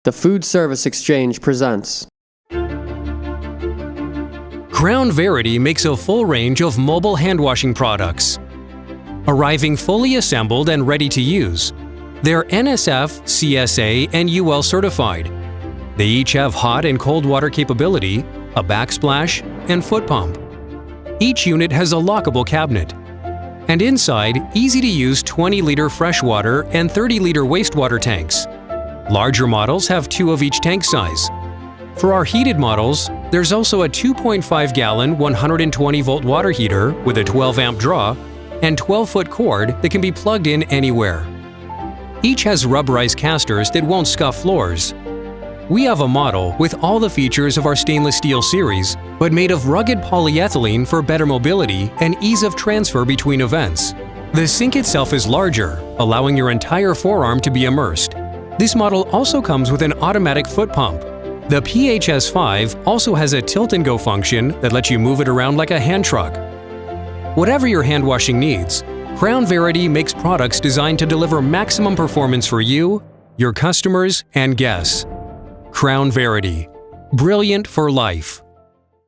The Food Service Exchange presents. Crown Verity makes a full range of mobile hand-washing products. Arriving fully assembled and ready to use, they're NSF, CSA, and UL certified. They each have hot and cold water capability, a backsplash, and foot pump. Each unit has a lockable cabinet. And inside, easy-to-use 20-liter freshwater and 30-liter wastewater tanks. Larger models have 2 of each tank size. For our heated models, there's also a 2.5-gallon 120-volt water heater with a 12-amp draw and 12-foot cord that can be plugged in anywhere. Each has rubberized casters that won't scuff floors. We have a model with all the features of our stainless steel series, but made of rugged polyethylene for better mobility and ease of transfer between events. The sink itself is larger, allowing your entire forearm to be immersed. This model also comes with an automatic foot pump. The PHS5 also has a tilt-and-go function that lets you move it around like a hand truck. Whatever your hand-washing needs, Crown Verity makes products designed to deliver maximum performance for you, your customers, and guests. Crown Verity. Brilliant for life.